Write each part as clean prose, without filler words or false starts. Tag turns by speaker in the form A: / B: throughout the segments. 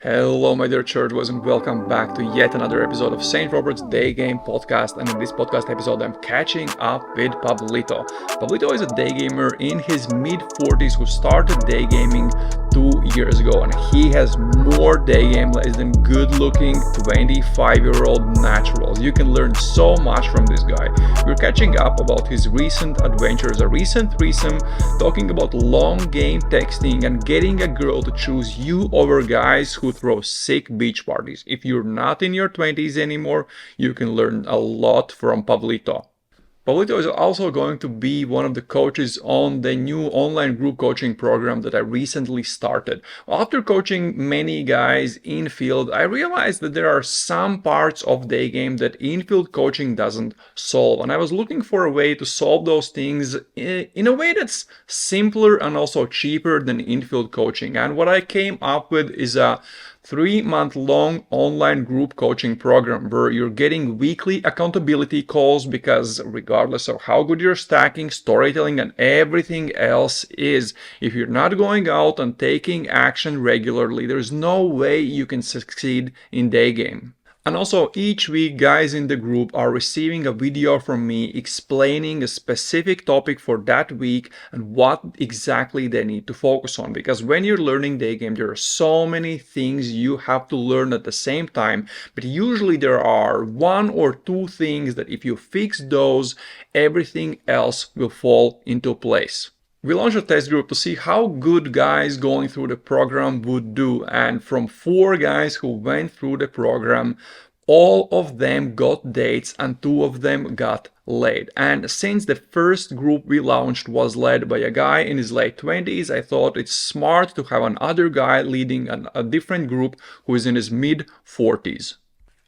A: Hello, my dear church boys, and welcome back to yet another episode of St. Robert's Daygame podcast. And in this podcast episode, I'm catching up with Pablito. Pablito is a daygamer in his mid-40s who started daygaming 2 years ago, and he has more daygame lives than good-looking 25-year-old naturals. You can learn so much from this guy. We're catching up about his recent adventures, a recent threesome, talking about long game texting and getting a girl to choose you over guys who throw sick beach parties. If you're not in your 20s anymore, you can learn a lot from Pablito. Pablito is also going to be one of the coaches on the new online group coaching program that I recently started. After coaching many guys in field, I realized that there are some parts of day game that in-field coaching doesn't solve. And I was looking for a way to solve those things in a way that's simpler and also cheaper than in-field coaching. And what I came up with is a 3-month long online group coaching program where you're getting weekly accountability calls because regardless of how good your stacking, storytelling, and everything else is, if you're not going out and taking action regularly, there's no way you can succeed in day game. And also, each week, guys in the group are receiving a video from me explaining a specific topic for that week and what exactly they need to focus on. Because when you're learning day game, there are so many things you have to learn at the same time. But usually there are 1 or 2 things that if you fix those, everything else will fall into place. We launched a test group to see how good guys going through the program would do, and from 4 guys who went through the program, all of them got dates and 2 of them got laid. And since the first group we launched was led by a guy in his late 20s, I thought it's smart to have another guy leading a different group who is in his mid 40s.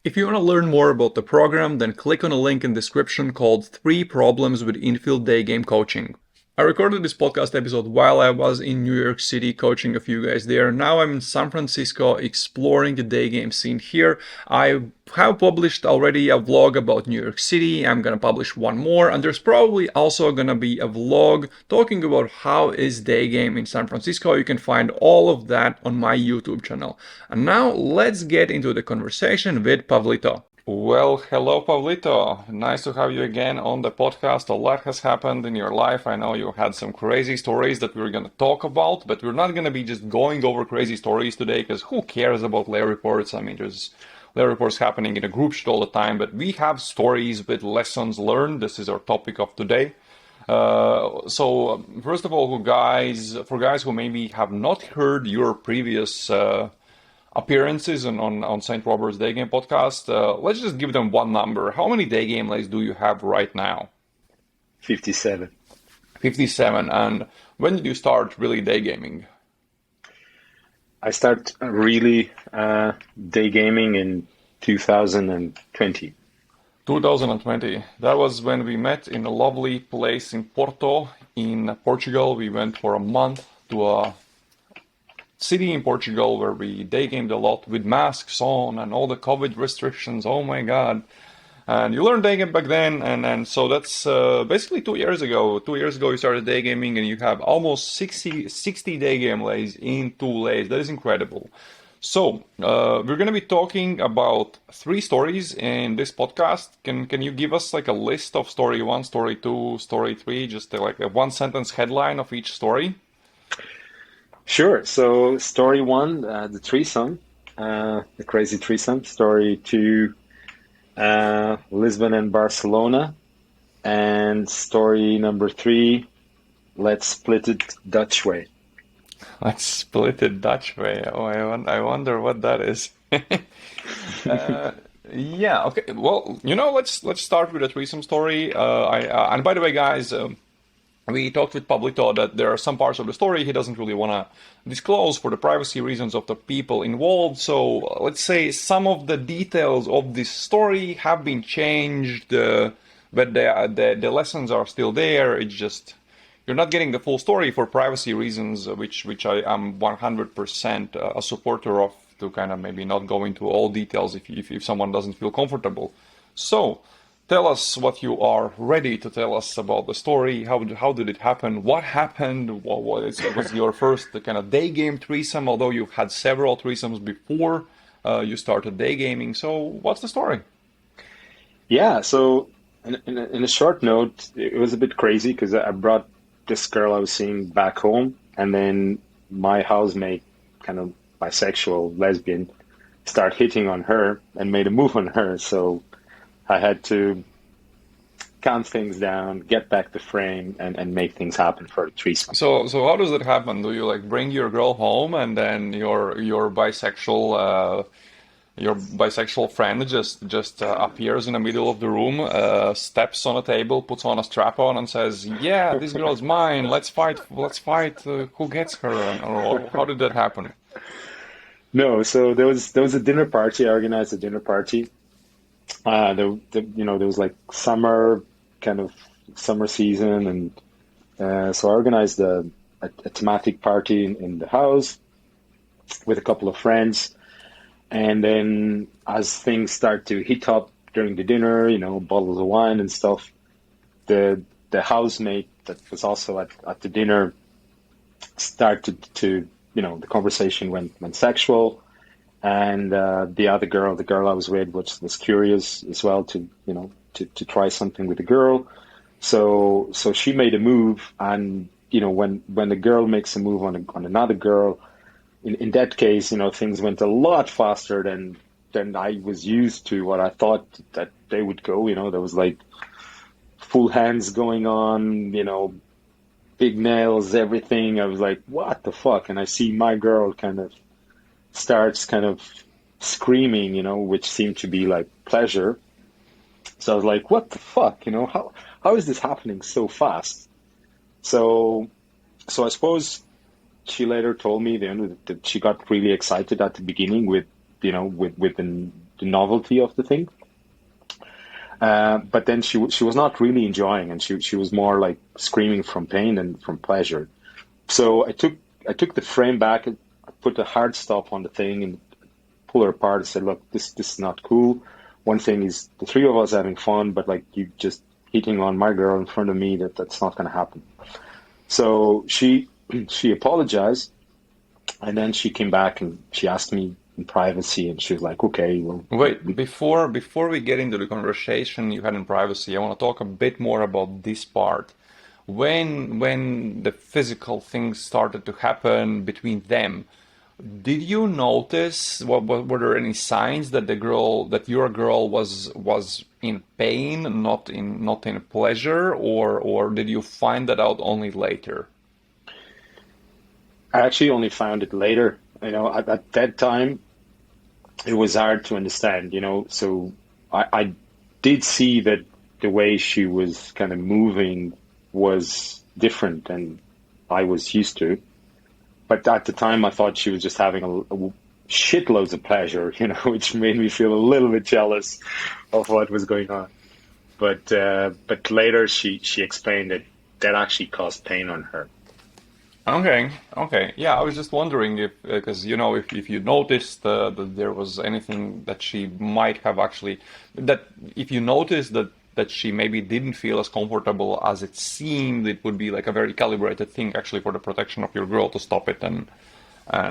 A: If you want to learn more about the program, then click on a link in the description called 3 Problems with Infield Day Game Coaching. I recorded this podcast episode while I was in New York City coaching a few guys there. Now I'm in San Francisco exploring the day game scene here. I have published already a vlog about New York City. I'm gonna publish one more, and there's probably also gonna be a vlog talking about how is day game in San Francisco. You can find all of that on my YouTube channel. And now let's get into the conversation with Pablito. Well, hello, Pablito. Nice to have you again on the podcast. A lot has happened in your life. I know you had some crazy stories that we're going to talk about, but we're not going to be just going over crazy stories today because who cares about lay reports? I mean, there's lay reports happening in a group chat all the time, but we have stories with lessons learned. This is our topic of today. So first of all, for guys who maybe have not heard your previous appearances on St. Robert's Day Game podcast, let's just give them one number. How many day game lays do you have right now?
B: 57.
A: 57. And when did you start really day gaming?
B: I start really day gaming in 2020.
A: 2020. That was when we met in a lovely place in Porto in Portugal. We went for a month to a city in Portugal where we day gamed a lot with masks on and all the COVID restrictions. Oh my God. And you learned day game back then, and so that's basically 2 years ago. 2 years ago you started day gaming and you have almost 60 day game lays in 2 lays. That is incredible. So we're going to be talking about 3 stories in this podcast. Can you give us like a list of story 1, story 2, story 3, just like a 1-sentence headline of each story?
B: Sure. So story 1, the threesome, the crazy threesome. Story 2, Lisbon and Barcelona. And story number 3, let's split it Dutch way.
A: Let's split it Dutch way. Oh, I wonder what that is. Yeah. Okay. Well, let's start with a threesome story. And by the way, guys. We talked with Pablito that there are some parts of the story he doesn't really want to disclose for the privacy reasons of the people involved. So let's say some of the details of this story have been changed, but the lessons are still there. It's just you're not getting the full story for privacy reasons, which I am 100% a supporter of, to kind of maybe not go into all details if someone doesn't feel comfortable. So tell us what you are ready to tell us about the story. How did it happen? What happened? Was your first kind of day game threesome, although you've had several threesomes before you started day gaming. So what's the story?
B: Yeah, so in a short note, it was a bit crazy because I brought this girl I was seeing back home, and then my housemate, kind of bisexual, lesbian, start hitting on her and made a move on her. So I had to calm things down, get back the frame, and make things happen for the threesome.
A: So how does that happen? Do you like bring your girl home and then your bisexual friend just appears in the middle of the room, steps on a table, puts on a strap on, and says, "Yeah, this girl's mine. Let's fight. Let's fight. Who gets her?" Or how did that happen?
B: No, so there was a dinner party. I organized a dinner party. There was like kind of summer season, and so I organized a thematic party in the house with a couple of friends. And then as things start to heat up during the dinner, bottles of wine and stuff, the housemate that was also at the dinner started to, the conversation went sexual. And the other girl, the girl I was with, was curious as well to try something with the girl. So she made a move, and when the girl makes a move on another girl, in that case, things went a lot faster than I was used to. What I thought that they would go, there was like full hands going on, big nails, everything. I was like, what the fuck? And I see my girl starts screaming, which seemed to be like pleasure. So I was like, what the fuck? How is this happening so fast? So I suppose she later told me then that she got really excited at the beginning with the novelty of the thing. But then she was not really enjoying, and she was more like screaming from pain than from pleasure. So I took the frame back, and I put a hard stop on the thing and pull her apart and said, look, this is not cool. One thing is the three of us having fun, but like you just hitting on my girl in front of me, that's not going to happen. So she apologized, and then she came back and she asked me in privacy, and she was like, okay, well,
A: Wait, before we get into the conversation you had in privacy, I want to talk a bit more about this part. When the physical things started to happen between them, did you notice were there any signs that your girl was in pain, not in pleasure, or did you find that out only later?
B: I actually only found it later. At that time, it was hard to understand, so I did see that the way she was kind of moving was different than I was used to. But at the time, I thought she was just having a shitloads of pleasure, which made me feel a little bit jealous of what was going on. But later, she explained that that actually caused pain on her.
A: Okay. Yeah, I was just wondering if, because if you noticed that there was anything that she might have actually, that if you noticed that she maybe didn't feel as comfortable as it seemed, it would be like a very calibrated thing actually for the protection of your girl to stop it, and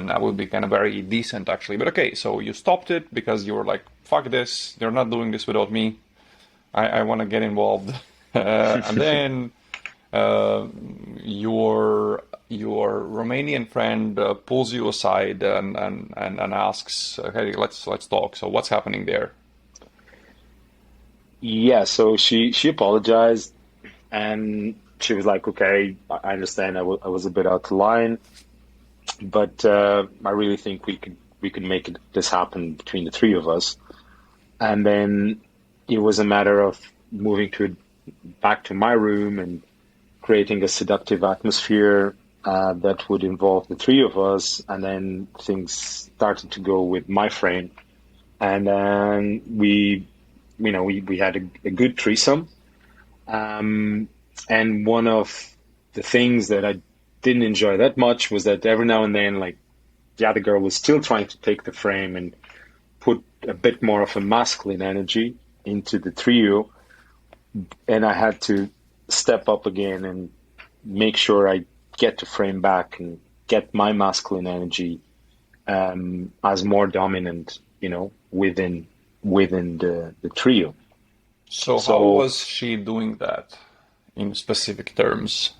A: that would be kind of very decent actually. But okay, so you stopped it because you were like, fuck this, they're not doing this without me. I want to get involved, and then your Romanian friend pulls you aside and asks, "Hey, let's talk." So what's happening there?
B: Yeah, so she apologized, and she was like, okay, I understand I was a bit out of line, but I really think we could make this happen between the three of us. And then it was a matter of moving back to my room and creating a seductive atmosphere that would involve the three of us. And then things started to go with my friend, and then we had a good threesome. And one of the things that I didn't enjoy that much was that every now and then, like, the other girl was still trying to take the frame and put a bit more of a masculine energy into the trio, and I had to step up again and make sure I get the frame back and get my masculine energy as more dominant, within the trio.
A: So how
B: So
A: was she doing that in specific terms?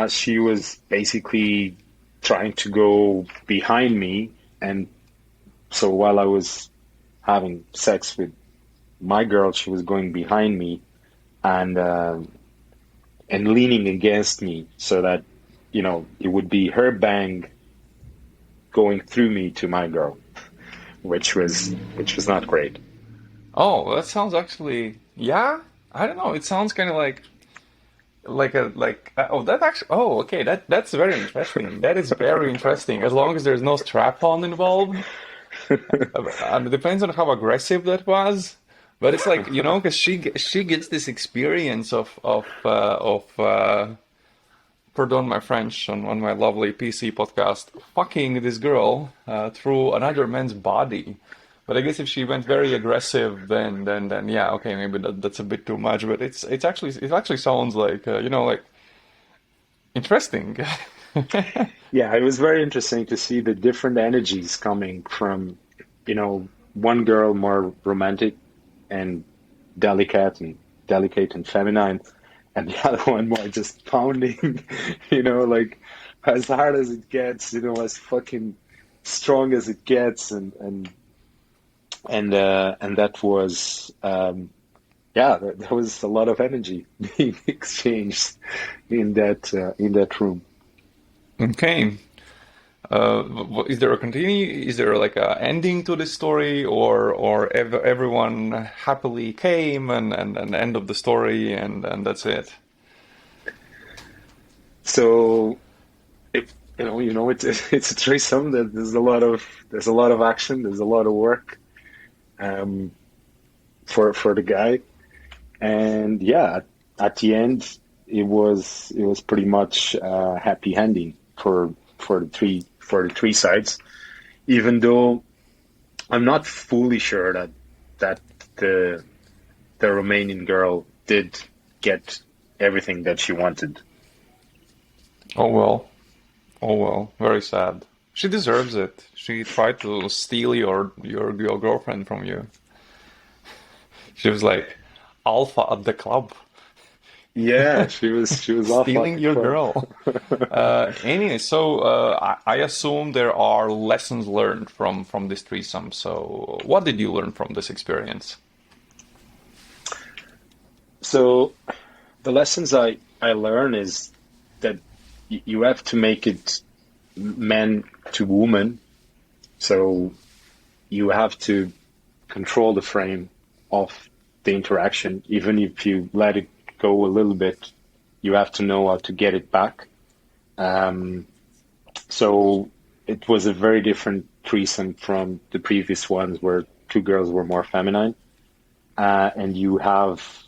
B: she was basically trying to go behind me, and so while I was having sex with my girl, she was going behind me and leaning against me, so that it would be her bang going through me to my girl, which was not great.
A: Oh, that sounds actually, yeah. I don't know. It sounds kind of oh, that actually, oh, okay. That's very interesting. That is very interesting. As long as there's no strap on involved. And it depends on how aggressive that was, but it's like, because she gets this experience of pardon my French on my lovely PC podcast, fucking this girl through another man's body. But I guess if she went very aggressive, then yeah, okay, maybe that's a bit too much. But it actually sounds like like interesting.
B: Yeah, it was very interesting to see the different energies coming from, one girl more romantic and delicate and delicate and feminine, and the other one more just pounding, like as hard as it gets, as fucking strong as it gets, and that was yeah, there was a lot of energy being exchanged in that room.
A: Okay. Is there a continue? Is there like a ending to this story, or everyone happily came and end of the story and that's it?
B: So it's a threesome. That there's a lot of action. There's a lot of work um, for the guy, and yeah, at the end, it was pretty much happy ending for the three sides. Even though I'm not fully sure that the the Romanian girl did get everything that she wanted.
A: Oh well, oh well, very sad. She deserves it. She tried to steal your girlfriend from you. She was like alpha at the club,
B: Yeah, she was off at
A: stealing
B: the
A: your
B: club.
A: girl. Anyway, so I assume there are lessons learned from this threesome. So what did you learn from this experience?
B: So the lessons I learn is that you have to make it man to woman. So you have to control the frame of the interaction. Even if you let it go a little bit, you have to know how to get it back. Um, so it was a very different threesome from the previous ones where two girls were more feminine. And you have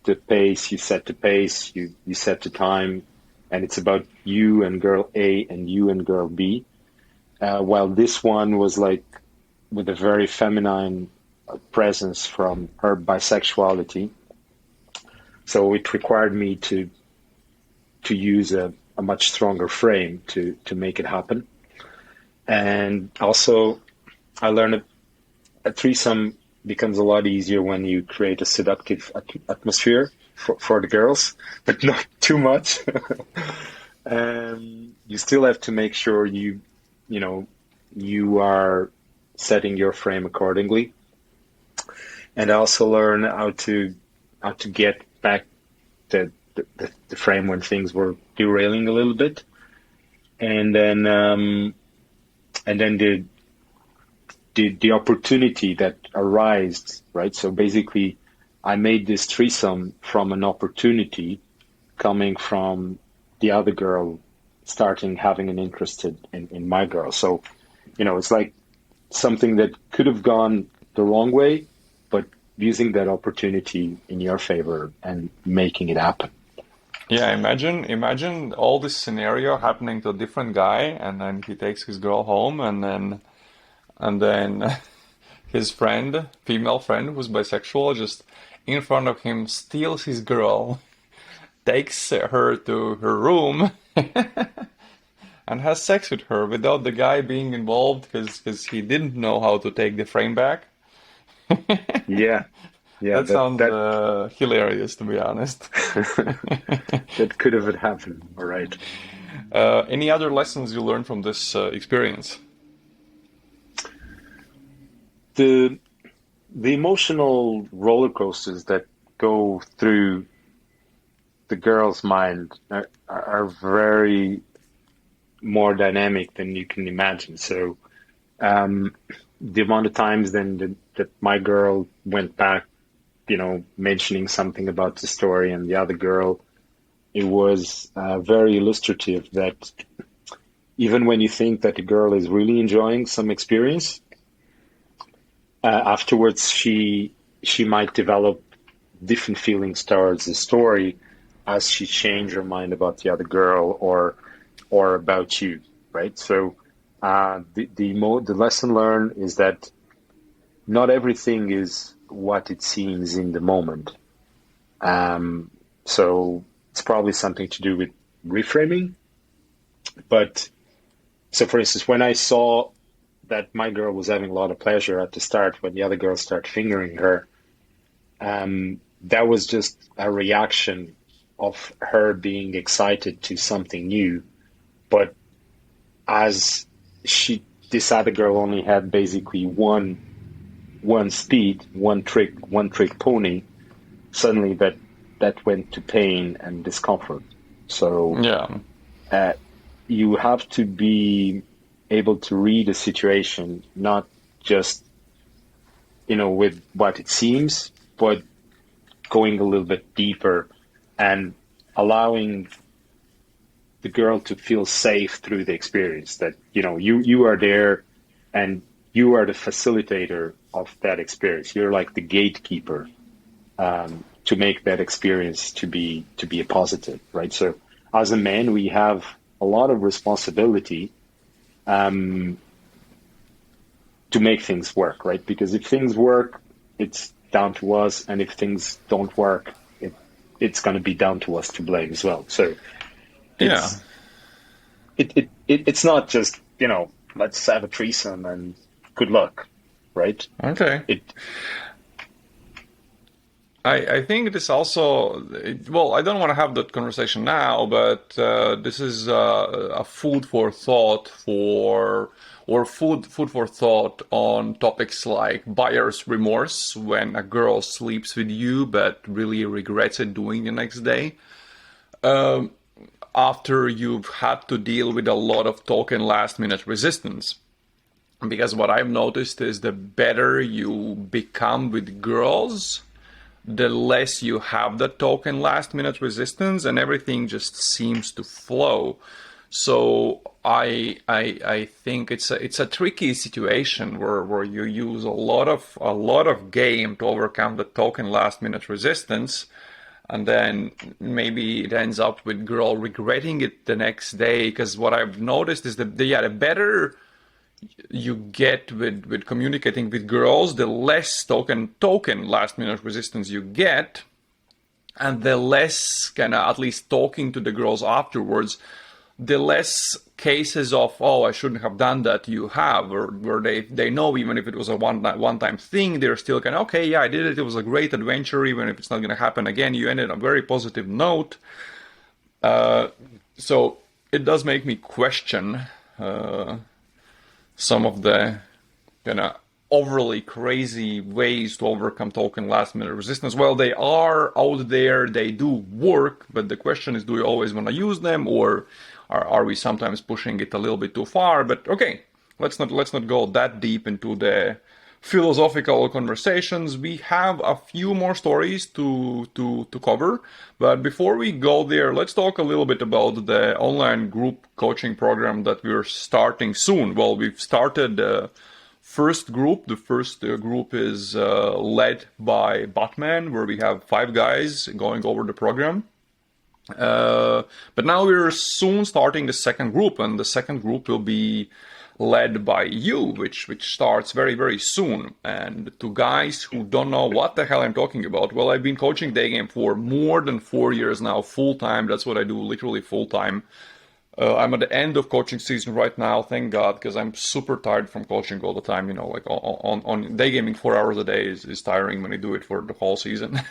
B: the pace, you set the pace, you set the time, and it's about you and girl A and you and girl B. While this one was like with a very feminine presence from her bisexuality, so it required me to use a much stronger frame to make it happen. And also, I learned a threesome becomes a lot easier when you create a seductive atmosphere for the girls, but not too much. You still have to make sure you know, you are setting your frame accordingly, and also learn how to get back the frame when things were derailing a little bit, and then the opportunity that arose, right? So basically, I made this threesome from an opportunity coming from the other girl starting having an interest in my girl. So, it's like something that could have gone the wrong way, but using that opportunity in your favor and making it happen.
A: Yeah, imagine all this scenario happening to a different guy, and then he takes his girl home, and then his friend, female friend who's bisexual, just in front of him steals his girl, takes her to her room, and has sex with her without the guy being involved because he didn't know how to take the frame back.
B: Yeah, yeah,
A: That sounds
B: that
A: hilarious, to be honest.
B: that could have happened. All right.
A: Any other lessons you learned from this experience?
B: The the emotional roller coasters that go through the girl's mind are very more dynamic than you can imagine. So the amount of times then that my girl went back, mentioning something about the story, and the other girl, it was very illustrative that even when you think that the girl is really enjoying some experience, afterwards she might develop different feelings towards the story as she changed her mind about the other girl or about you, right? So the lesson learned is that not everything is what it seems in the moment. So it's probably something to do with reframing. But so, for instance, when I saw that my girl was having a lot of pleasure at the start when the other girl started fingering her, that was just a reaction of her being excited to something new. But as this other girl only had basically one speed, one trick pony, suddenly that went to pain and discomfort. So
A: Yeah.
B: you have to be able to read a situation, not just with what it seems, but going a little bit deeper and allowing the girl to feel safe through the experience. That you are there, and you are the facilitator of that experience. You're like the gatekeeper to make that experience to be a positive, right? So as a man, we have a lot of responsibility to make things work, right? Because if things work, it's down to us, and if things don't work, it's going to be down to us to blame as well. So
A: Yeah.
B: it's not just let's have a threesome and good luck, right?
A: Okay.
B: It
A: I think this also, well, I don't want to have that conversation now, but this is a food for thought or food for thought on topics like buyer's remorse when a girl sleeps with you but really regrets it doing the next day. After you've had to deal with a lot of token last minute resistance. Because what I've noticed is the better you become with girls, the less you have the token last minute resistance and everything just seems to flow. So I think it's a tricky situation where you use a lot of game to overcome the token last minute resistance, and then maybe it ends up with girl regretting it the next day. Because what I've noticed is that the better you get with communicating with girls, the less token last minute resistance you get, and the less kind of at least talking to the girls afterwards, the less cases of I shouldn't have done that you have, or where they know even if it was a one time thing, they're still kind of okay, yeah, I did it. It was a great adventure, even if it's not going to happen again. You ended on a very positive note. So it does make me question some of the kind of overly crazy ways to overcome token last minute resistance. Well, they are out there, they do work, but the question is, do we always want to use them, or are we sometimes pushing it a little bit too far? But okay, let's not go that deep into the philosophical conversations. We have a few more stories to cover, but before we go there, let's talk a little bit about the online group coaching program that we're starting soon. Well, we've started the first group. The first group is led by Batman, where we have 5 guys going over the program. But now we're soon starting the second group, and the second group will be led by you, which starts very, very soon. And to guys who don't know what the hell I'm talking about, well, I've been coaching Daygame for more than 4 years now, full time. That's what I do, literally full time. I'm at the end of coaching season right now, thank God, because I'm super tired from coaching all the time. Like on day gaming 4 hours a day is tiring when you do it for the whole season.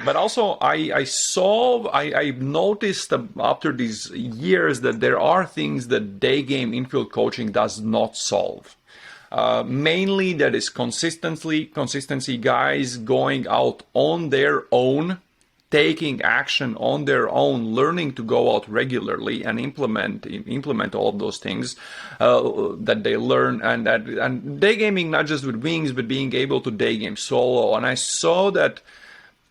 A: But also I've noticed after these years that there are things that day game infield coaching does not solve. Mainly that is consistency, guys going out on their own, taking action on their own, learning to go out regularly and implement all of those things that they learn, and day gaming not just with wings, but being able to day game solo. And I saw that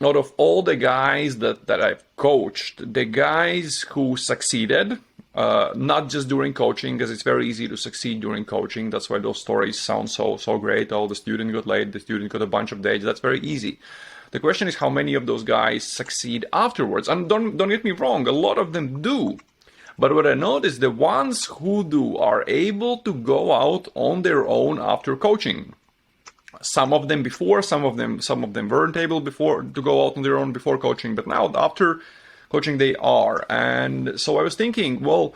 A: out of all the guys that I've coached, the guys who succeeded, not just during coaching, because it's very easy to succeed during coaching. That's why those stories sound so great. Oh, the student got late, the student got a bunch of dates. That's very easy. The question is how many of those guys succeed afterwards. And don't get me wrong, a lot of them do. But what I noticed, the ones who do are able to go out on their own after coaching. Some of them before, some of them weren't able before to go out on their own before coaching, but now after coaching they are. And so I was thinking, well,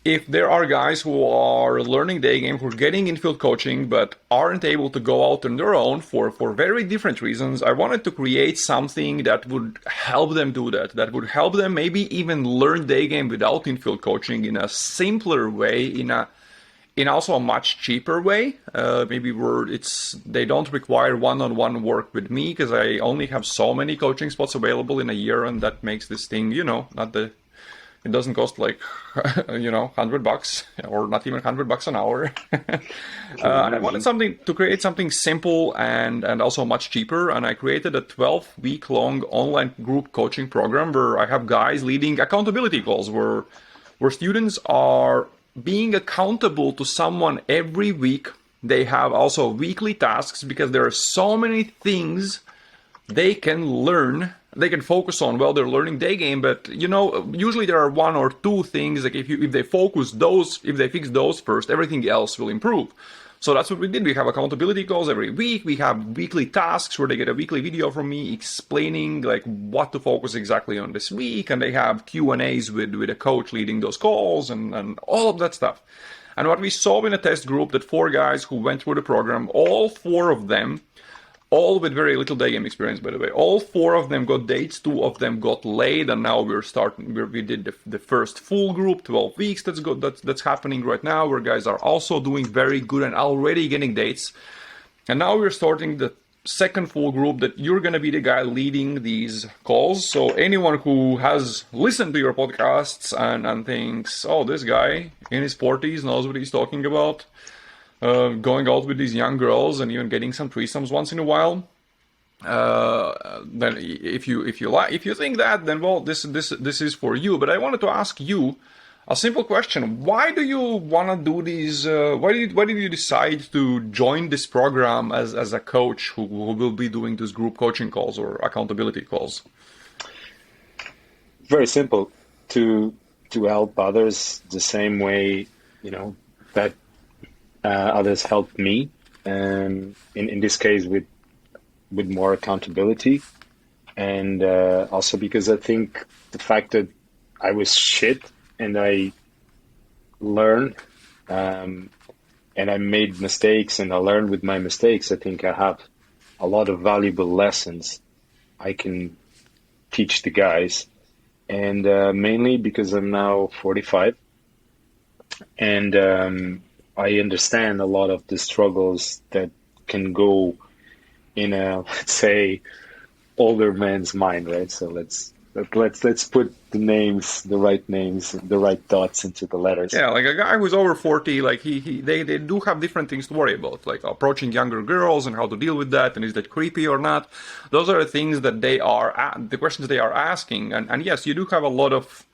A: if there are guys who are learning day game, who are getting infield coaching, but aren't able to go out on their own for very different reasons, I wanted to create something that would help them do that would help them maybe even learn day game without infield coaching in a simpler way, in also a much cheaper way. Maybe they don't require one-on-one work with me, because I only have so many coaching spots available in a year, and that makes this thing, it doesn't cost like, $100 or not even $100 an hour. And I wanted to create something simple and also much cheaper. And I created a 12-week-long online group coaching program where I have guys leading accountability calls, where students are being accountable to someone every week. They have also weekly tasks, because there are so many things they can learn, they can focus on while they're learning day game. But usually there are one or two things, like if they fix those first, everything else will improve. So that's what we did. We have accountability calls every week. We have weekly tasks where they get a weekly video from me explaining like what to focus exactly on this week, and they have Q&As with a coach leading those calls and all of that stuff. And what we saw in a test group, that 4 guys who went through the program, all 4 of them, all with very little day game experience, by the way, all 4 of them got dates, 2 of them got laid, and now we did the first full group, 12 weeks, that's happening right now, where guys are also doing very good and already getting dates. And now we're starting the second full group, that you're going to be the guy leading these calls. So anyone who has listened to your podcasts and thinks, oh, this guy in his 40s knows what he's talking about, going out with these young girls and even getting some threesomes once in a while, then if you think that, then well, this is for you. But I wanted to ask you a simple question: why do you want to do these? Why did you decide to join this program as a coach who will be doing these group coaching calls or accountability calls?
B: Very simple. To help others the same way that others helped me, in this case with more accountability, and also because I think the fact that I was shit and I learned, and I made mistakes and I learned with my mistakes, I think I have a lot of valuable lessons I can teach the guys, and mainly because I'm now 45, and I understand a lot of the struggles that can go in a, let's say, older man's mind, right? So let's put the right thoughts into the letters.
A: Yeah, like a guy who's over 40, like they do have different things to worry about, like approaching younger girls and how to deal with that, and is that creepy or not? Those are the things that the questions they are asking, and yes, you do have a lot of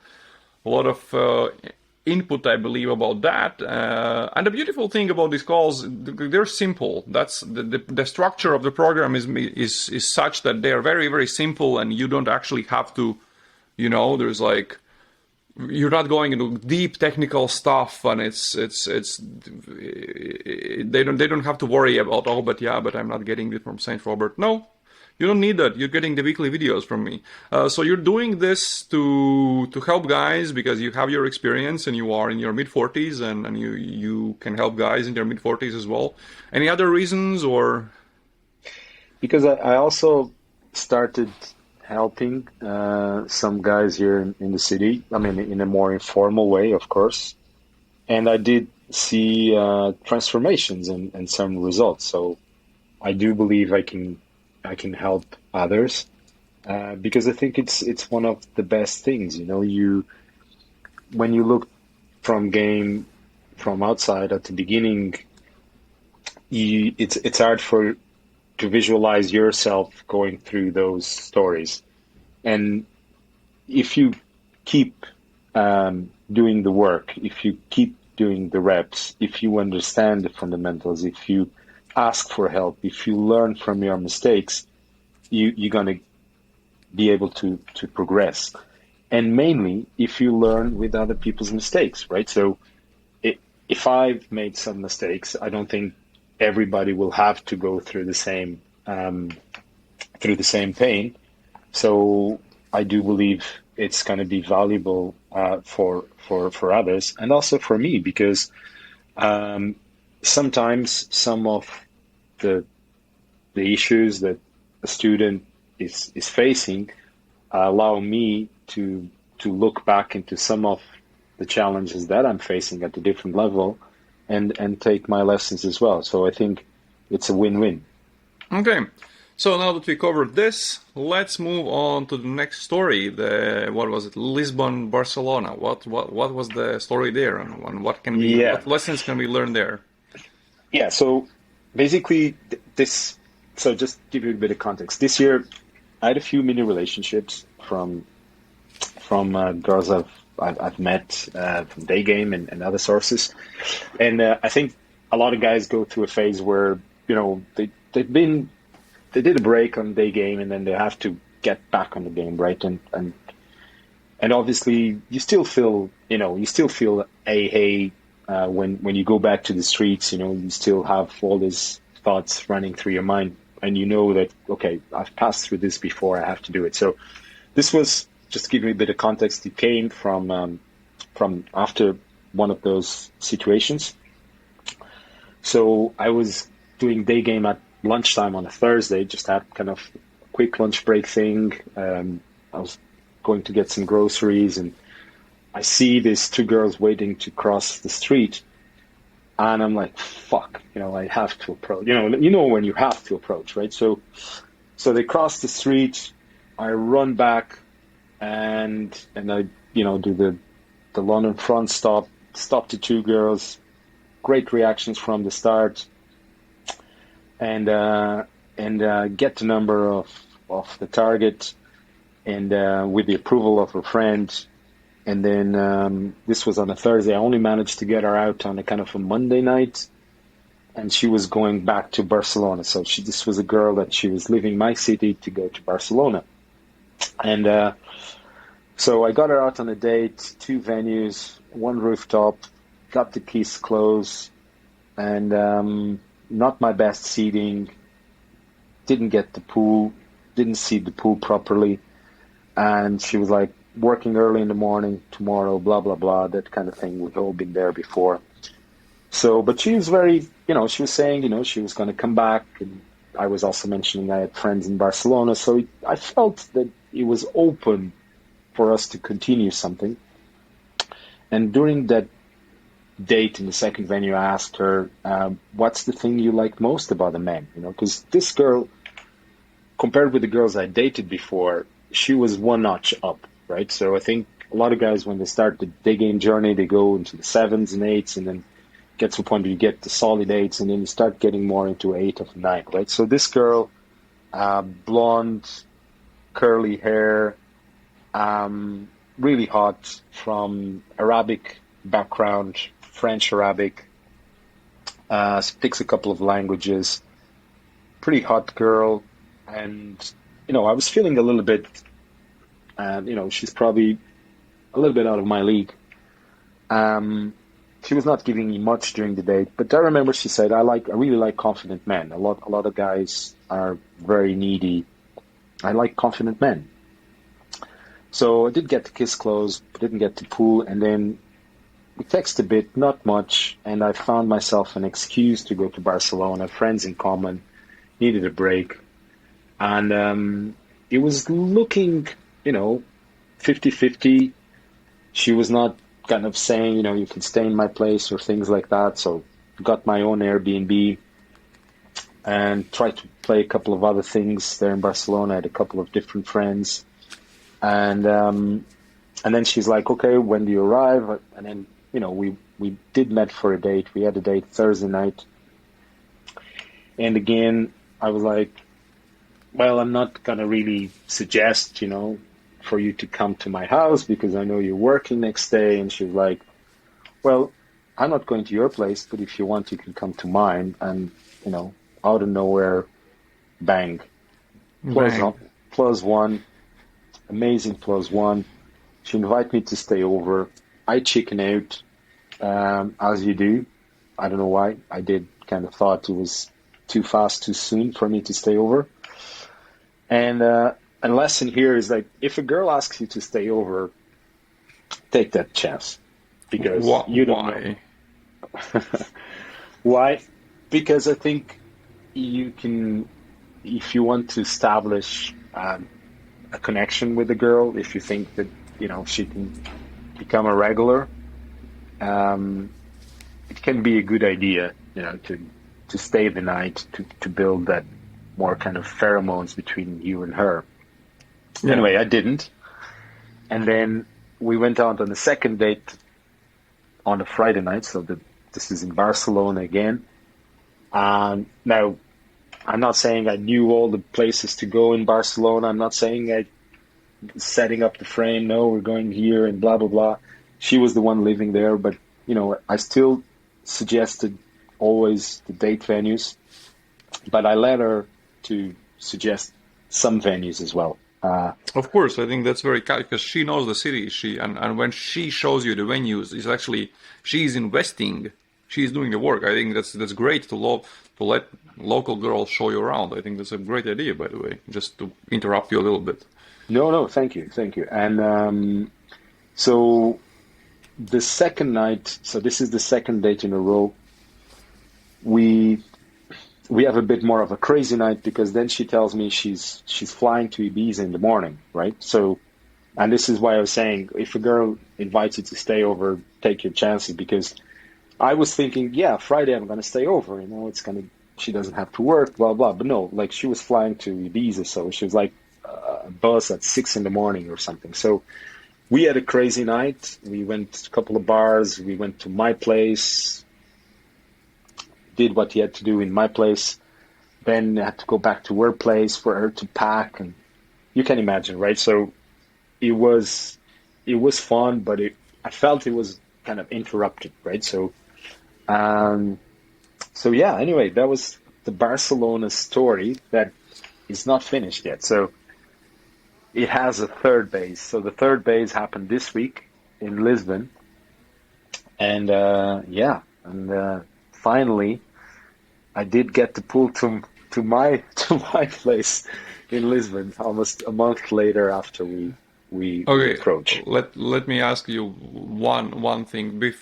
A: input, I believe, about that. And the beautiful thing about these calls, they're simple. That's the structure of the program is such that they're very, very simple, and you don't actually have to, there's like you're not going into deep technical stuff, and they don't have to worry about, oh, but yeah, but I'm not getting it from Saint Robert. No, you don't need that. You're getting the weekly videos from me. So you're doing this to help guys because you have your experience and you are in your mid 40s, and you can help guys in their mid 40s as well. Any other reasons or?
B: Because I also started helping some guys here in the city. I mean, in a more informal way, of course. And I did see transformations and some results. So I do believe I can help others because I think it's one of the best things. You know, when you look from game from outside at the beginning, it's hard to visualize yourself going through those stories. And if you keep doing the work, if you keep doing the reps, if you understand the fundamentals, if you ask for help, if you learn from your mistakes, you're going to be able to progress. And mainly if you learn with other people's mistakes, right? So if I've made some mistakes, I don't think everybody will have to go through the same pain. So I do believe it's going to be valuable for others and also for me because sometimes some of the issues that a student is facing allow me to look back into some of the challenges that I'm facing at a different level and take my lessons as well. So I think it's a win-win.
A: Okay. So now that we covered this, let's move on to the next story. What was it? Lisbon, Barcelona. What was the story there, and what lessons can we learn there?
B: Yeah. So basically, this. So just give you a bit of context. This year, I had a few mini relationships from girls I've met from Daygame and other sources, and I think a lot of guys go through a phase where they did a break on Daygame and then they have to get back on the game, right? And obviously you still feel when you go back to the streets, you still have all these thoughts running through your mind, and you know that okay, I've passed through this before, I have to do it. So this was just to give you a bit of context. It came from after one of those situations. So I was doing Daygame at lunchtime on a Thursday, just had kind of a quick lunch break thing. I was going to get some groceries and I see these two girls waiting to cross the street and I'm like, fuck, I have to approach, when you have to approach, right? So they cross the street, I run back and I, do the London front stop the two girls, great reactions from the start. And get the number of the target, and with the approval of her friend. And then this was on a Thursday. I only managed to get her out on a kind of a Monday night, and she was going back to Barcelona. So this was a girl that she was leaving my city to go to Barcelona. And so I got her out on a date, 2 venues, 1 rooftop, got the keys closed, and not my best seating, didn't get the pool, didn't see the pool properly. And she was like, working early in the morning tomorrow, blah, blah, blah, that kind of thing. We've all been there before. So, but she was very, she was saying, she was going to come back. And I was also mentioning I had friends in Barcelona. So I felt that it was open for us to continue something. And during that date in the second venue, I asked her, what's the thing you like most about a man? Because this girl, compared with the girls I dated before, she was one notch up, right? So I think a lot of guys, when they start the Daygame journey, they go into the 7s and 8s and then get to a point where you get the solid 8s and then you start getting more into 8 or 9, right? So this girl, blonde, curly hair, really hot, from Arabic background, French Arabic, speaks a couple of languages, pretty hot girl. And I was feeling a little bit, she's probably a little bit out of my league. She was not giving me much during the date, but I remember she said, I really like confident men. A lot of guys are very needy. I like confident men. So I did get to kiss close, but didn't get to pool, and then we texted a bit, not much, and I found myself an excuse to go to Barcelona, friends in common, needed a break, and it was looking, 50-50. She was not kind of saying, you can stay in my place or things like that, so got my own Airbnb and tried to play a couple of other things there in Barcelona. I had a couple of different friends. And then she's like, okay, when do you arrive? And then, we did met for a date. We had a date Thursday night. And again, I was like, well, I'm not going to really suggest, for you to come to my house because I know you're working next day. And she was like, well, I'm not going to your place, but if you want, you can come to mine. And, out of nowhere, bang. Plus one. Amazing plus one. She invited me to stay over. I chicken out, as you do. I don't know why. I did kind of thought it was too fast, too soon for me to stay over. And a lesson here is like, if a girl asks you to stay over, take that chance. Because you don't know. Why? Because I think you can, if you want to establish a connection with the girl, if you think that she can become a regular, it can be a good idea to stay the night, to build that more kind of pheromones between you and her. Yeah. Anyway, I didn't, and then we went out on the second date on a Friday night, so this is in Barcelona again. Now, I'm not saying I knew all the places to go in Barcelona. I'm not saying I setting up the frame. No, we're going here and blah, blah, blah. She was the one living there. But, I still suggested always the date venues. But I let her to suggest some venues as well.
A: Of course, I think that's very kind because she knows the city. And when she shows you the venues, it's actually, she's investing. She's doing the work. I think that's great to let local girls show you around. I think that's a great idea, by the way, just to interrupt you a little bit.
B: No, thank you. And so the second night, so this is the second date in a row, we have a bit more of a crazy night because then she tells me she's flying to Ibiza in the morning, right? So, and this is why I was saying, if a girl invites you to stay over, take your chances, because I was thinking, yeah, Friday I'm going to stay over, she doesn't have to work, blah, blah. But no, like she was flying to Ibiza, so she was like a bus at 6 a.m. or something. So we had a crazy night. We went to a couple of bars. We went to my place, did what he had to do in my place. Then had to go back to her place for her to pack. And you can imagine, right? So it was fun, but I felt it was kind of interrupted, right? So yeah, anyway, that was the Barcelona story that is not finished yet. So it has a third base. So the third base happened this week in Lisbon. And finally I did get the pool to my place in Lisbon almost a month later after we approached.
A: Let me ask you one thing.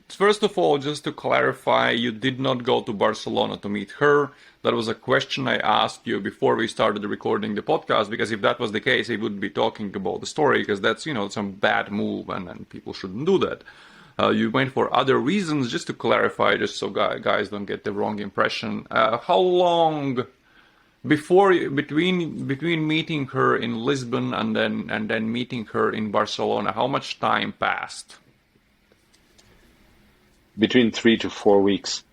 A: First of all, just to clarify, you did not go to Barcelona to meet her. That was a question I asked you before we started recording the podcast, because if that was the case, I would be talking about the story, because that's, some bad move and people shouldn't do that. You went for other reasons, just to clarify, just so guys don't get the wrong impression. How long between meeting her in Lisbon and then meeting her in Barcelona, how much time passed?
B: Between 3 to 4 weeks.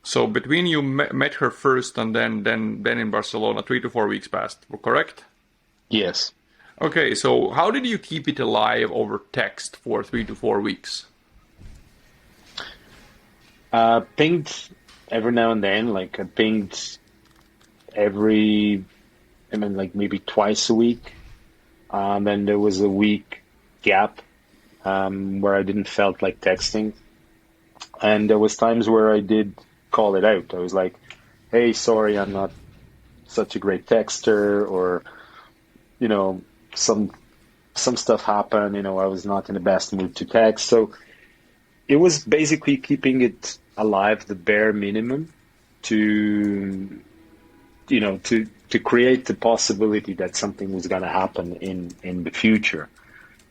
A: So between you met her first and then in Barcelona, 3 to 4 weeks passed, correct?
B: Yes.
A: Okay, so how did you keep it alive over text for 3 to 4 weeks?
B: Pinged every now and then, like I pinged maybe twice a week. Then there was a week gap where I didn't felt like texting. And there was times where I did call it out. I was like, "Hey, sorry, I'm not such a great texter," or you know, some some stuff happened. I was not in the best mood to text. So it was basically keeping it alive, the bare minimum, to to create the possibility that something was going to happen in the future.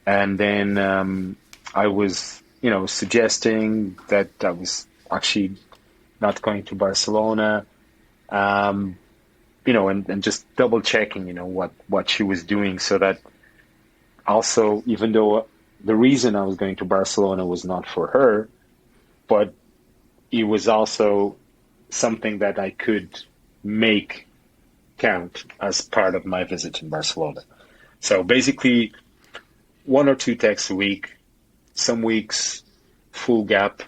B: And then I was, suggesting that I was actually not going to Barcelona, um, and just double checking, what she was doing, so that also, even though the reason I was going to Barcelona was not for her, but it was also something that I could make count as part of my visit in Barcelona. So basically, one or two texts a week, some weeks full gap,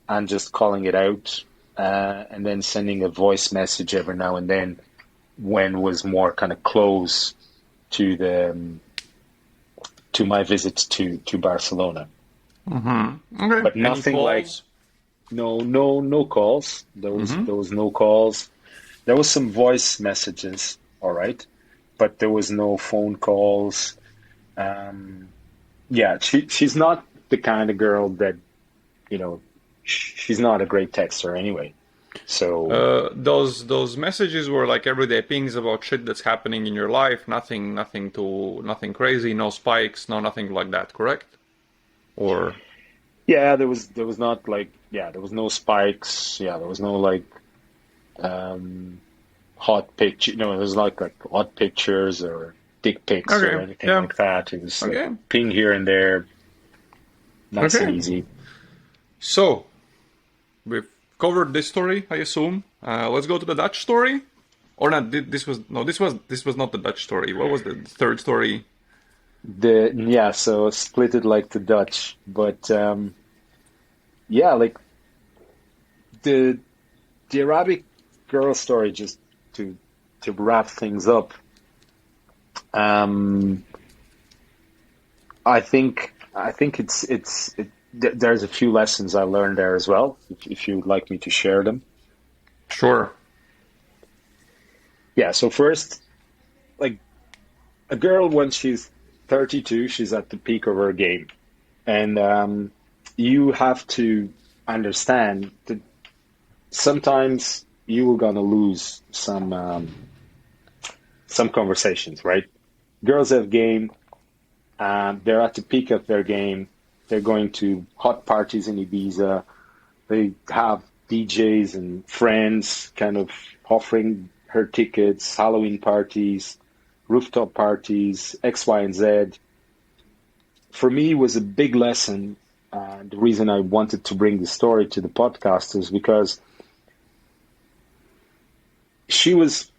B: and just calling it out, and then sending a voice message every now and then when was more kind of close to the to my visit to Barcelona.
A: Okay.
B: But
A: Any
B: nothing like
A: calls?
B: no calls. There was no calls. There was some voice messages, all right, but there was no phone calls. Um, yeah, she's not the kind of girl that she's not a great texter anyway. So
A: Those messages were like everyday pings about shit that's happening in your life. Nothing crazy. No spikes. No nothing like that. Correct? Or
B: yeah, there was not like there was no spikes. Yeah, there was no like um, hot picture. No, it was like hot pictures or dick pics or
A: okay.
B: anything
A: Yeah.
B: like that. It was like
A: Okay.
B: ping here and there, nice and
A: Okay.
B: easy.
A: So we've covered this story, I assume. Let's go to the Dutch story. Or not? This was not the Dutch story. What was the third story?
B: So split it like the Dutch, but yeah, like the the Arabic girl story. Just to wrap things up, um, I think there's a few lessons I learned there as well. If you'd like me to share them,
A: Sure.
B: yeah. So first, like a girl when she's 32, she's at the peak of her game, and you have to understand that sometimes you are gonna lose some conversations, right? Girls have game. They're at the peak of their game. They're going to hot parties in Ibiza. They have DJs and friends kind of offering her tickets, Halloween parties, rooftop parties, X, Y, and Z. For me, it was a big lesson. The reason I wanted to bring the story to the podcast is because she was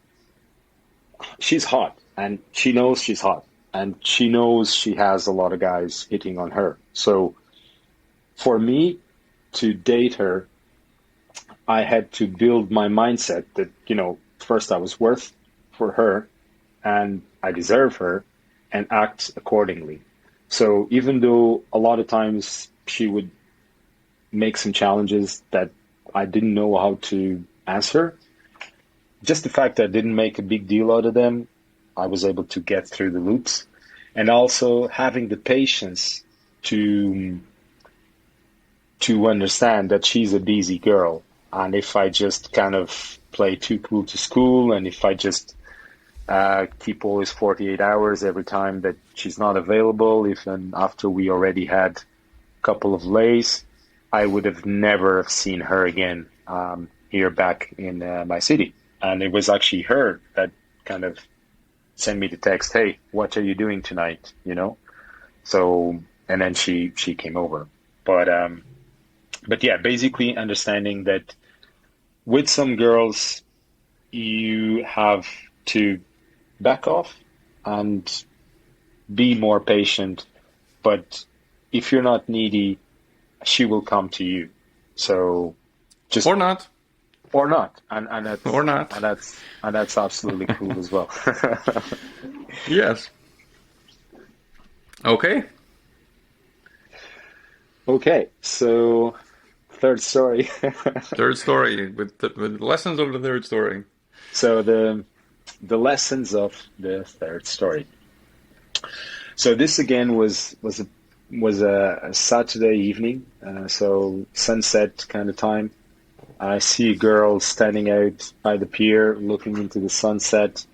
B: she's hot, and she knows she's hot, and she knows she has a lot of guys hitting on her. So for me to date her, I had to build my mindset that, first I was worth for her and I deserve her, and act accordingly. So even though a lot of times she would make some challenges that I didn't know how to answer, just the fact that I didn't make a big deal out of them, I was able to get through the loops. And also having the patience to understand that she's a busy girl. And if I just kind of play too cool to school, and if I just keep always 48 hours every time that she's not available, even after we already had a couple of lays, I would have never seen her again here back in my city. And it was actually her that kind of sent me the text, "Hey, what are you doing tonight?" So, and then she came over. But yeah, basically understanding that with some girls, you have to back off and be more patient. But if you're not needy, she will come to you. So just
A: Or not.
B: or not, and that's
A: Or not.
B: and that's absolutely cool as well.
A: Yes. Okay.
B: Okay, so third story.
A: Third story with lessons of the third story.
B: So the lessons of the third story. So this again was a Saturday evening, so sunset kind of time. I see a girl standing out by the pier, looking into the sunset,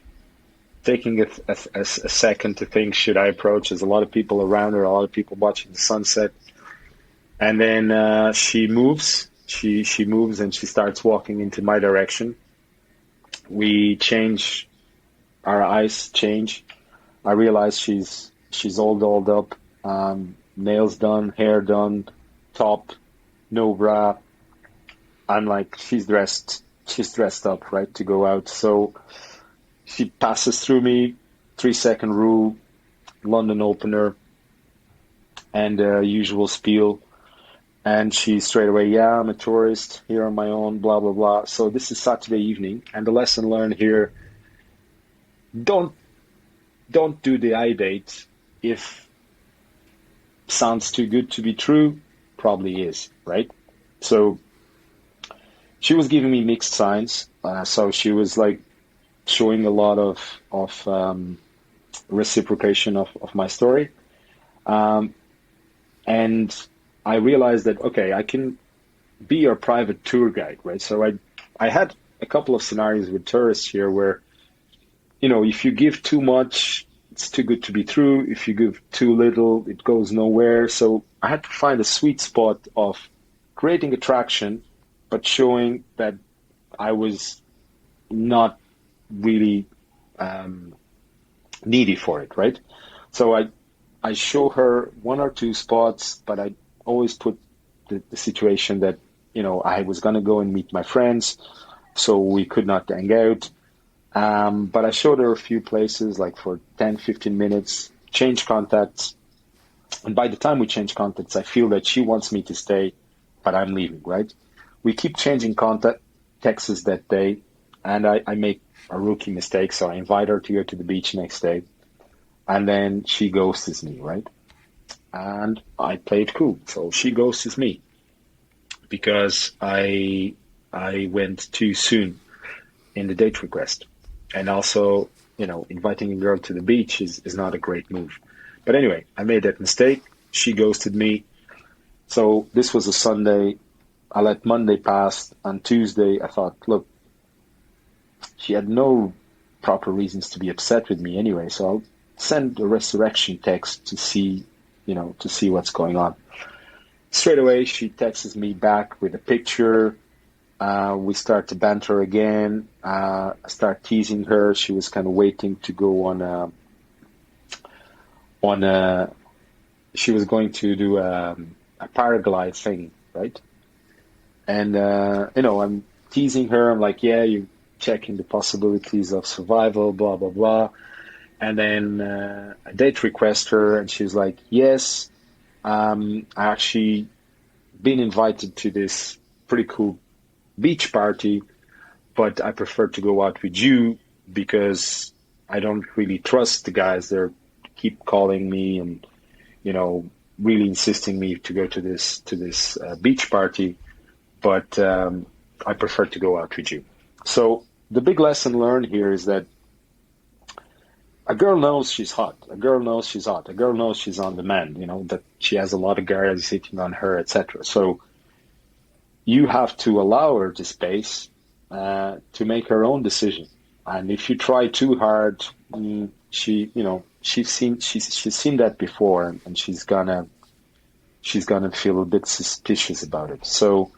B: taking a second to think, should I approach? There's a lot of people around her, a lot of people watching the sunset, and then she moves. She moves and she starts walking into my direction. We change, our eyes change. I realize she's all dolled up, nails done, hair done, top, no bra. I'm like, she's dressed up, right, to go out. So she passes through me, 3 second rule, London opener, and usual spiel. And she straight away, yeah, I'm a tourist here on my own, blah blah blah. So this is Saturday evening, and the lesson learned here: don't don't do the eye date if sounds too good to be true, probably is, right? So she was giving me mixed signs. So she was like showing a lot of reciprocation of my story. Um, and I realized that, okay, I can be your private tour guide, right? So I had a couple of scenarios with tourists here where, if you give too much, it's too good to be true. If you give too little, it goes nowhere. So I had to find a sweet spot of creating attraction, but showing that I was not really needy for it, right? So I show her one or two spots, but I always put the situation that, I was going to go and meet my friends, so we could not hang out. But I showed her a few places like for 10, 15 minutes, change contacts. And by the time we change contacts, I feel that she wants me to stay, but I'm leaving, right? We keep changing contact texts that day, and I make a rookie mistake. So I invite her to go to the beach next day, and then she ghosts me, right? And I play it cool. So she ghosts me because I went too soon in the date request. And also, inviting a girl to the beach is not a great move. But anyway, I made that mistake. She ghosted me. So this was a Sunday. I let Monday pass. On Tuesday, I thought, look, she had no proper reasons to be upset with me anyway. So I'll send a resurrection text to see what's going on. Straight away, she texts me back with a picture. We start to banter again. I start teasing her. She was kind of waiting to go on a. She was going to do a paraglide thing, right? And I'm teasing her. I'm like, yeah, you're checking the possibilities of survival, blah blah blah. And then I date request her, and she's like, yes, I actually been invited to this pretty cool beach party, but I prefer to go out with you because I don't really trust the guys. They keep calling me and really insisting me to go to this beach party, but I prefer to go out with you. So the big lesson learned here is that a girl knows she's hot. A girl knows she's hot. A girl knows she's on demand. That she has a lot of guys sitting on her, etc. So you have to allow her the space to make her own decision. And if you try too hard, she's seen that before, and she's gonna feel a bit suspicious about it. So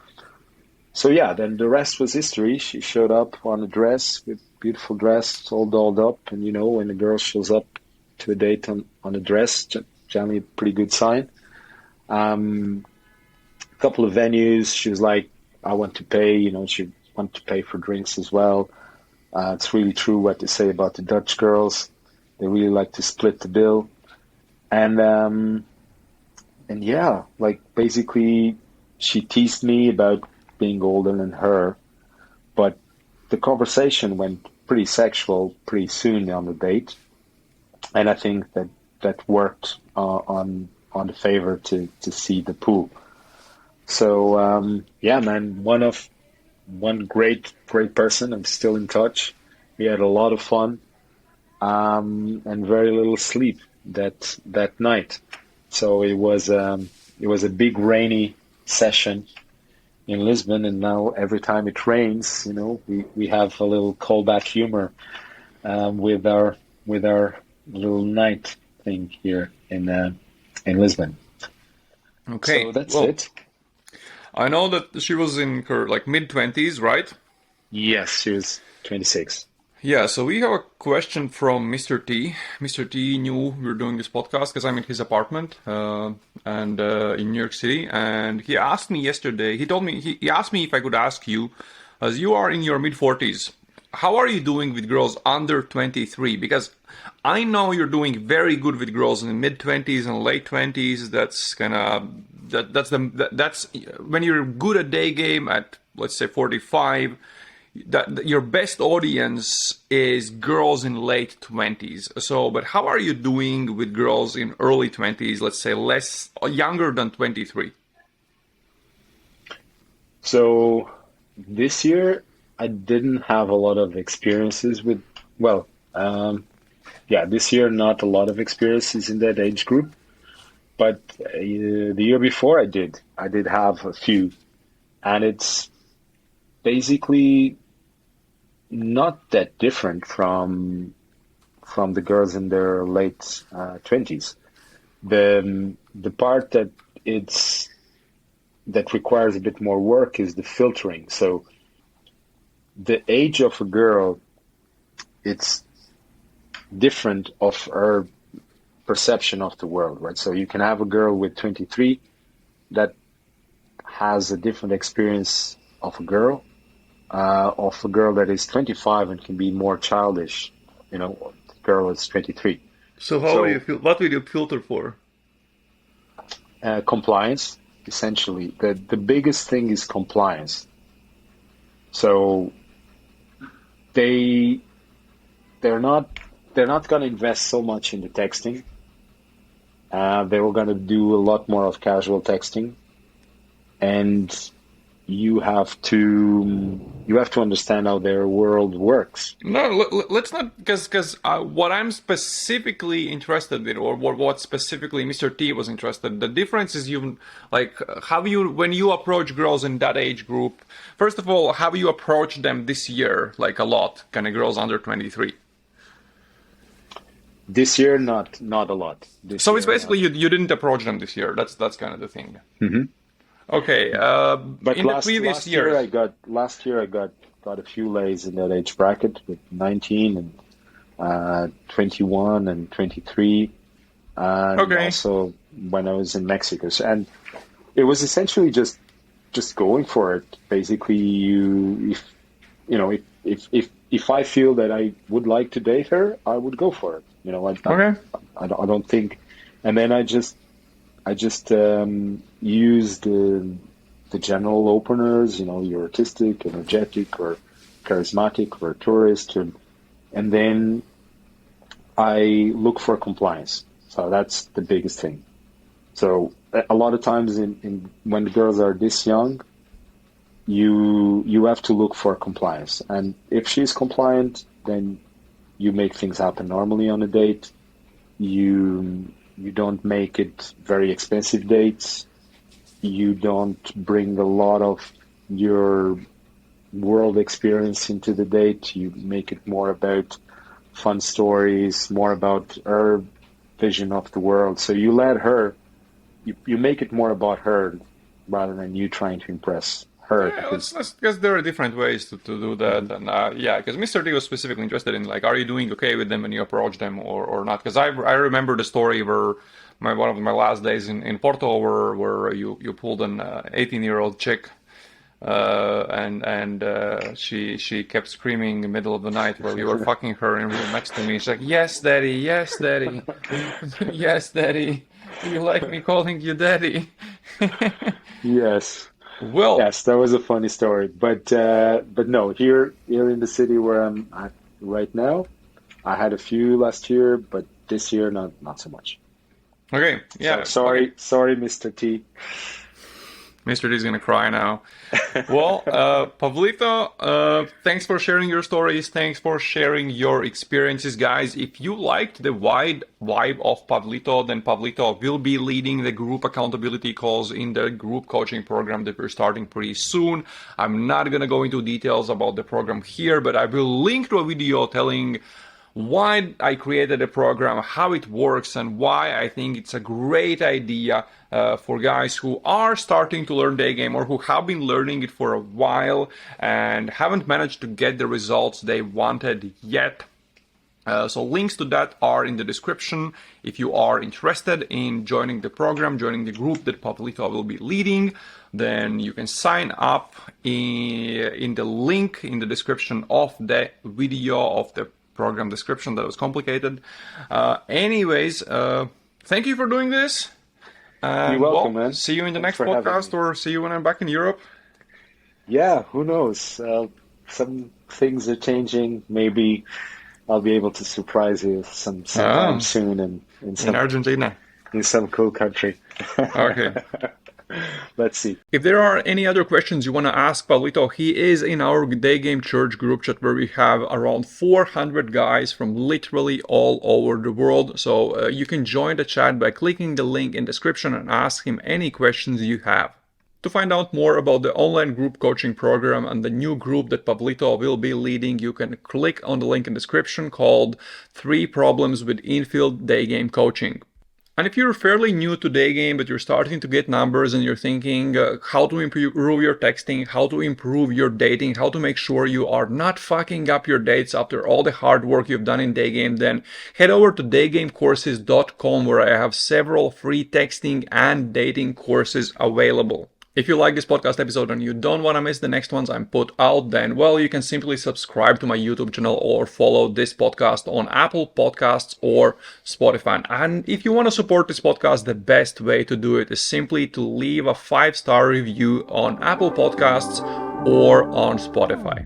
B: yeah, then the rest was history. She showed up on a dress, with beautiful dress, all dolled up, and when a girl shows up to a date on a dress, generally a pretty good sign. Couple of venues. She was like, I want to pay, she wanted to pay for drinks as well. It's really true what they say about the Dutch girls. They really like to split the bill. And yeah, like basically she teased me about being older than her, but the conversation went pretty sexual pretty soon on the date. And I think that worked on the favor to see the pool. So yeah, man, one great person. I'm still in touch. We had a lot of fun and very little sleep that night. So it was a big rainy session in Lisbon, and now every time it rains, we have a little callback humor with our little night thing here in Lisbon. So
A: Okay.
B: that's
A: Well,
B: it.
A: I know that she was in her like mid-20s, right?
B: Yes, she was 26.
A: Yeah, so we have a question from Mr. T. Mr. T knew we were doing this podcast because I'm in his apartment and in New York City. And he asked me yesterday, he told me, he asked me if I could ask you, as you are in your mid 40s, how are you doing with girls under 23? Because I know you're doing very good with girls in the mid 20s and late 20s. That's kind of, that's when you're good at day game at, let's say, 45 that your best audience is girls in late 20s. So, but how are you doing with girls in early 20s, let's say less younger than 23?
B: So this year I didn't have a lot of experiences with, well, yeah, this year not a lot of experiences in that age group, but the year before I did. I did have a few, and it's basically not that different from the girls in their late 20s. The part it's that requires a bit more work is the filtering. So the age of a girl, it's different of her perception of the world, right? So you can have a girl with 23 that has a different experience of a girl that is 25 and can be more childish, the girl is 23.
A: So how do you
B: So
A: feel? What will you filter for?
B: compliance, essentially, the biggest thing is compliance. So they they're not they're not going to invest so much in the texting. They were going to do a lot more of casual texting, and you have to understand how their world works.
A: No, let's not, because what I'm specifically interested in, or what specifically Mr. T was interested. The difference is you like how you when you approach girls in that age group. First of all, how you approach them this year, like a lot, kind of girls under 23.
B: This year, not a lot. This
A: So it's
B: year, not.
A: basically you didn't approach them this year. That's kind of the thing.
B: Hmm.
A: Okay.
B: But
A: In the previous years.
B: last year I got a few lays in that age bracket with 19 and 21 and 23, and
A: Okay.
B: also when I was in Mexico. And it was essentially just going for it. Basically, if I feel that I would like to date her, I would go for it.
A: Okay.
B: I don't think, and then I just use the general openers. You're artistic, energetic, or charismatic, or a tourist, and then I look for compliance. So that's the biggest thing. So a lot of times in when the girls are this young, you have to look for compliance, and if she's compliant, then you make things happen normally on a date. You don't make it very expensive dates. You don't bring a lot of your world experience into the date. You make it more about fun stories, more about her vision of the world. So you let her, you make it more about her rather than you trying to impress her
A: Yeah,
B: because.
A: because there are different ways to do that, and yeah, because Mr. T was specifically interested in like, are you doing okay with them when you approach them or not? Because I remember the story where one of my last days in Porto where you pulled an 18-year-old chick, and she kept screaming in the middle of the night while you were fucking her in the room next to me. She's like, yes, daddy, yes, daddy, yes, daddy. Do you like me calling you daddy?
B: Yes.
A: Well,
B: Yes, that was a funny story. But no, here in the city where I'm at right now, I had a few last year, but this year not so much.
A: okay,
B: So
A: yeah, okay.
B: sorry, Mr. T.
A: Mr. D is gonna cry now. Well, Pablito, thanks for sharing your stories. Thanks for sharing your experiences, guys. If you liked the wide vibe of Pablito, then Pablito will be leading the group accountability calls in the group coaching program that we're starting pretty soon. I'm not gonna go into details about the program here, but I will link to a video telling why I created a program, how it works, and why I think it's a great idea for guys who are starting to learn Daygame or who have been learning it for a while and haven't managed to get the results they wanted yet. So links to that are in the description. If you are interested in joining the program, joining the group that Pablito will be leading, then you can sign up in the link in the description of the video of the program description. That was complicated. Anyways, thank you for doing this.
B: You're welcome, man.
A: See you in the
B: Thanks
A: next
B: for having
A: podcast,
B: me.
A: or see you when I'm back in Europe.
B: Yeah, who knows? Some things are changing. Maybe I'll be able to surprise you sometime soon
A: In Argentina.
B: in some cool country.
A: Okay.
B: Let's see.
A: If there are any other questions you want to ask Pablito, he is in our Daygame Church group chat where we have around 400 guys from literally all over the world. So you can join the chat by clicking the link in the description and ask him any questions you have. To find out more about the online group coaching program and the new group that Pablito will be leading, you can click on the link in the description called 3 Problems with Infield Daygame Coaching. And if you're fairly new to Daygame, but you're starting to get numbers and you're thinking how to improve your texting, how to improve your dating, how to make sure you are not fucking up your dates after all the hard work you've done in Daygame, then head over to daygamecourses.com where I have several free texting and dating courses available. If you like this podcast episode and you don't want to miss the next ones I'm put out, then, well, you can simply subscribe to my YouTube channel or follow this podcast on Apple Podcasts or Spotify. And if you want to support this podcast, the best way to do it is simply to leave a 5-star review on Apple Podcasts or on Spotify.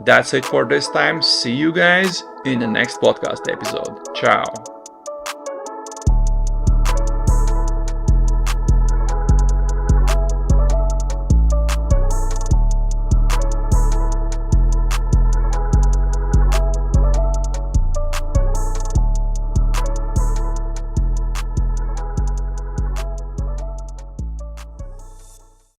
A: That's it for this time. See you guys in the next podcast episode. Ciao.